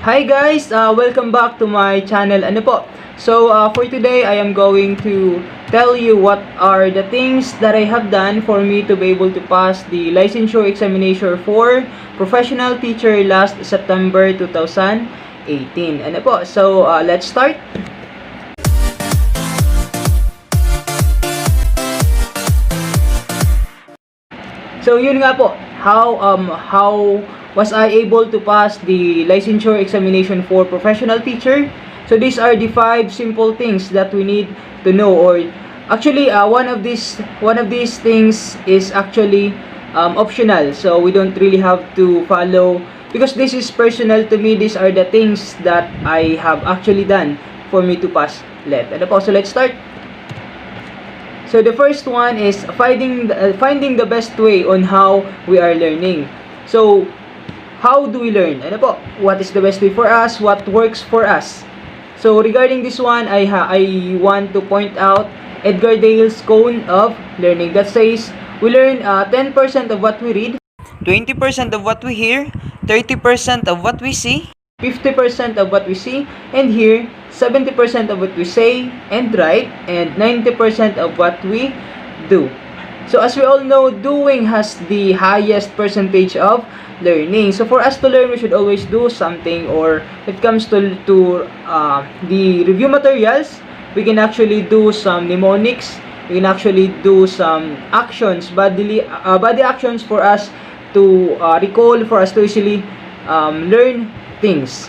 Hi guys, welcome back to my channel. For today I am going to tell you what are the things that I have done for me to be able to pass the licensure examination for professional teacher last September 2018. Let's start. So yun nga po, how was I able to pass the licensure examination for professional teacher? So these are the 5 simple things that we need to know, or actually one of these things is actually optional. So we don't really have to follow because this is personal to me. These are the things that I have actually done for me to pass LET. So let's start. So the first one is finding the best way on how we are learning. So how do we learn? What is the best way for us? What works for us? So regarding this one, I want to point out Edgar Dale's cone of learning that says we learn 10% of what we read, 20% of what we hear, 30% of what we see, 50% of what we see and hear, 70% of what we say and write, and 90% of what we do. So as we all know, doing has the highest percentage of learning. So for us to learn, we should always do something. Or if it comes to the review materials, we can actually do some mnemonics. We can actually do some actions, body actions for us to recall, for us to easily learn things.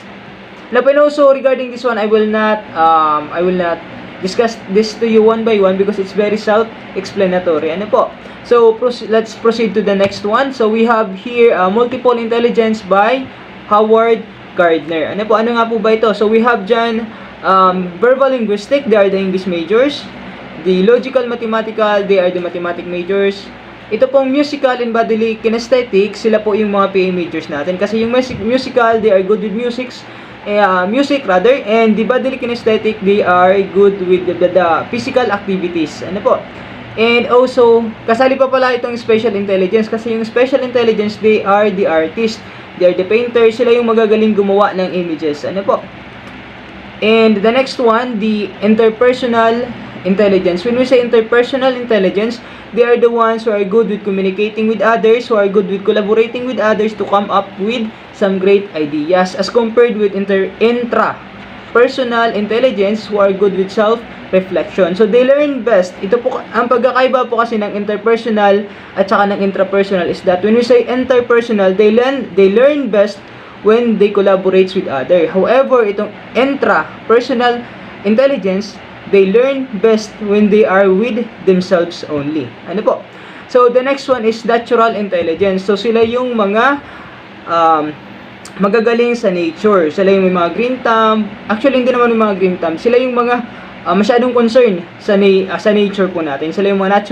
Now, and also regarding this one, I will not discuss this to you one by one because it's very self-explanatory. So let's proceed to the next one. So we have here Multiple Intelligence by Howard Gardner. Ano nga po ba ito? So we have dyan verbal linguistic, they are the English majors. The logical mathematical, they are the mathematic majors. Ito pong musical and bodily kinesthetic, sila po yung mga PA majors natin. Kasi yung musical, they are good with music, and the bodily kinesthetic, they are good with the physical activities. And also, kasali pa pala itong special intelligence, kasi yung special intelligence, they are the artists, they are the painters, sila yung magagaling gumawa ng images. And the next one, the interpersonal intelligence. When we say interpersonal intelligence, they are the ones who are good with communicating with others, who are good with collaborating with others to come up with some great ideas, as compared with intrapersonal intelligence, who are good with self-reflection. So they learn best. Ito po, ang pagkakaiba po kasi ng interpersonal at saka ng intrapersonal is that when we say interpersonal, they learn best when they collaborate with others. However, itong intrapersonal intelligence, they learn best when they are with themselves only. So the next one is natural intelligence. So sila yung mga magagaling sa nature. Sila yung may mga green thumb. Actually, hindi naman yung mga green thumb. Sila yung mga masyadong concern sa nature po natin. Sila yung mga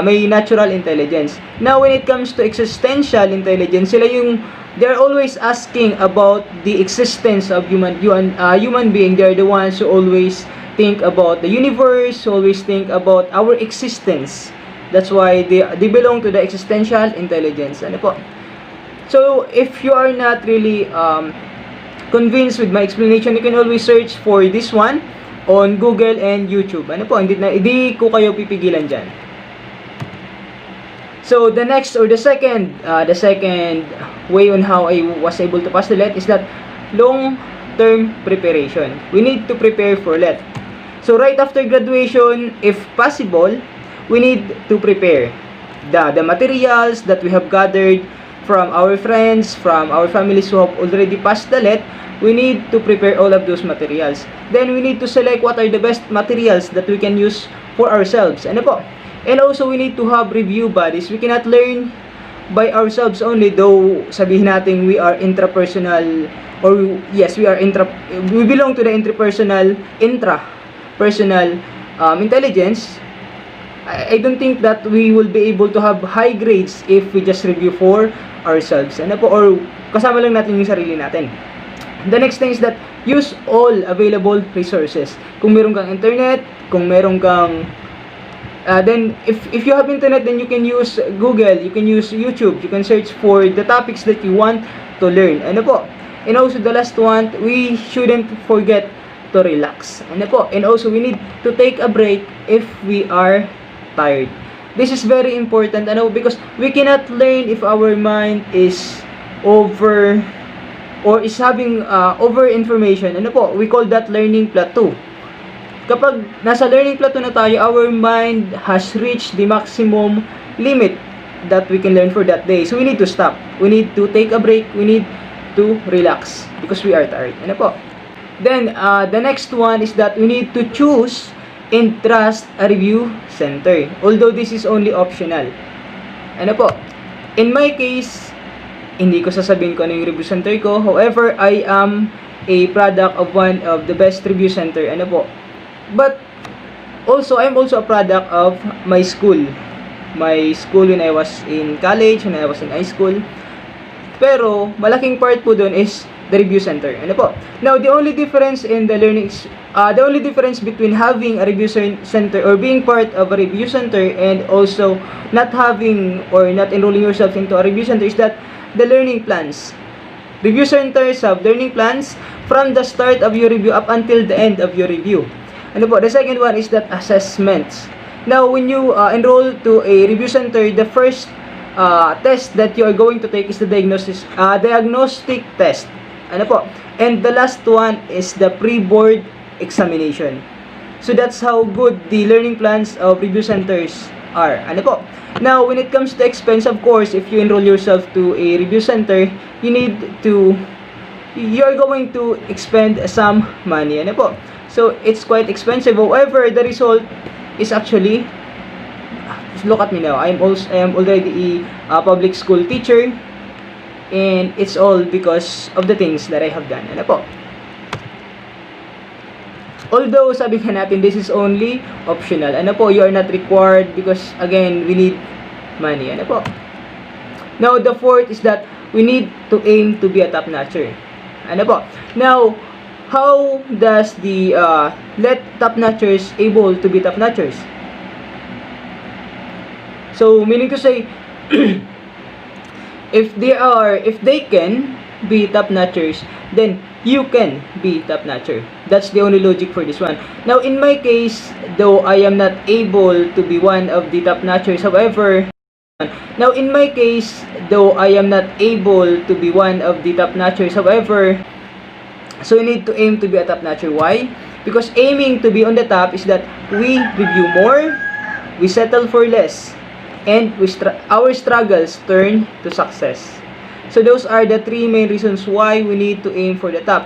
may natural intelligence. Now, when it comes to existential intelligence, they're always asking about the existence of human being. They're the ones who always think about the universe, who always think about our existence. That's why they belong to the existential intelligence. So, if you are not really convinced with my explanation, you can always search for this one on Google and YouTube. Hindi ko kayo pipigilan dyan. So, the second way on how I was able to pass the LET is that long-term preparation. We need to prepare for LET. So, right after graduation, if possible, we need to prepare the materials that we have gathered from our friends, from our families who have already passed the LET. We need to prepare all of those materials. Then, we need to select what are the best materials that we can use for ourselves. And also, we need to have review buddies. We cannot learn by ourselves only, though sabihin natin we are intrapersonal, or yes, we belong to the intrapersonal intelligence. I don't think that we will be able to have high grades if we just review for ourselves. Or kasama lang natin yung sarili natin. The next thing is that use all available resources. Kung meron kang internet, kung meron kang then if you have internet, then you can use Google, you can use YouTube, you can search for the topics that you want to learn. And also the last one, we shouldn't forget to relax. Ano po? And also we need to take a break if we are tired. This is very important, ano, because we cannot learn if our mind is over or is having over information. Ano po? We call that learning plateau. Kapag nasa learning plateau na tayo, our mind has reached the maximum limit that we can learn for that day. So we need to stop. We need to take a break. We need to relax because we are tired. Ano po? Then, the next one is that we need to choose and trust a review center. Although this is only optional. Ano po? In my case, hindi ko sasabihin ko ano yung review center ko. However, I am a product of one of the best review center. Ano po? But, also, I'm also a product of my school. My school when I was in college, when I was in high school. Pero, malaking part po dun is the review center. Ano po? Now, the only difference in the learning, the only difference between having a review center or being part of a review center and also not having or not enrolling yourself into a review center is that the learning plans. Review centers have learning plans from the start of your review up until the end of your review. Ano po? The second one is that assessments. Now, when you enroll to a review center, the first test that you are going to take is the diagnostic test. Ano po? And the last one is the pre-board examination. So that's how good the learning plans of review centers are. Ano po? Now, when it comes to expense, of course, if you enroll yourself to a review center, you're going to expend some money. Ano po? So, it's quite expensive. However, the result is actually, look at me now. I am already a public school teacher. And it's all because of the things that I have done. Ano po? Although, sabi nga natin, this is only optional. Ano po? You are not required because, again, we need money. Ano po? Now, the fourth is that we need to aim to be a top-notcher. Ano po? Now, how does the let top-notchers able to be top-notchers? So, meaning to say, if they can be top-notchers, then you can be top-notcher. That's the only logic for this one. Now, in my case, though I am not able to be one of the top-notchers, however, so you need to aim to be a top-notcher. Why? Because aiming to be on the top is that we review more, we settle for less, and our struggles turn to success. So those are the three main reasons why we need to aim for the top.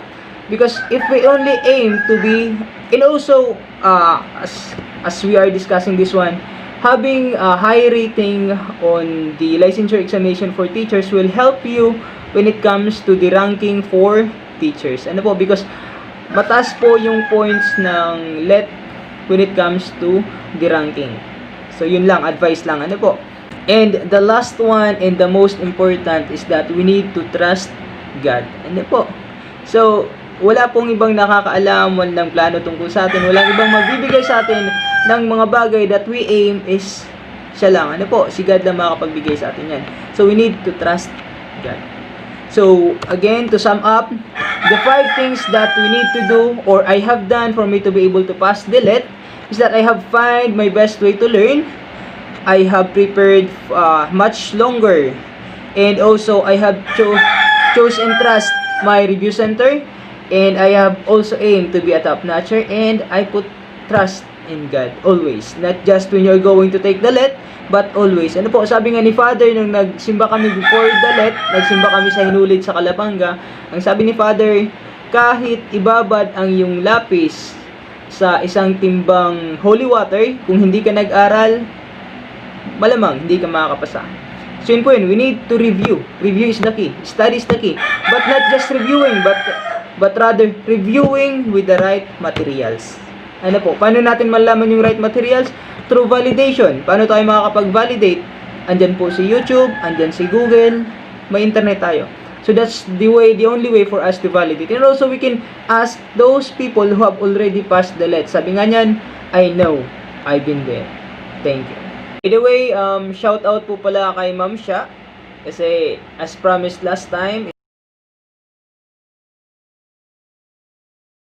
Because if we only aim to be, and also as we are discussing this one, having a high rating on the licensure examination for teachers will help you when it comes to the ranking for teachers. Ano po? Because mataas po yung points ng LET when it comes to the ranking. So yun lang, advice lang. Ano po? And the last one and the most important is that we need to trust God. Ano po? So, wala pong ibang nakakaalam, walang plano tungkol sa atin, walang ibang magbibigay sa atin ng mga bagay that we aim is siya lang. Ano po? Si God lang makapagbigay sa atin yan. So, we need to trust God. So, again, to sum up, the 5 things that we need to do or I have done for me to be able to pass the LET is that I have find my best way to learn. I have prepared much longer, and also I have chose and trust my review center, and I have also aimed to be a top-notcher, and I put trust in God always, not just when you're going to take the LET, but always. Ano po, sabi nga ni Father nung nagsimba kami before the LET, nagsimba kami sa Hinulid sa Calabanga, ang sabi ni Father, kahit ibabad ang iyong lapis sa isang timbang holy water, kung hindi ka nag-aral, malamang hindi ka makakapasa. So yun po yun, we need to review. Review is the key. Study is the key. But not just reviewing, but rather reviewing with the right materials. Ano po? Paano natin malaman yung right materials? Through validation. Paano tayo makakapag-validate? Andyan po si YouTube, andyan si Google, may internet tayo. So that's the only way for us to validate. And also we can ask those people who have already passed the LET. Sabi nga niyan, I know, I've been there. Thank you. By the way, shout out po pala kay Ma'am Sha. Kasi as promised last time,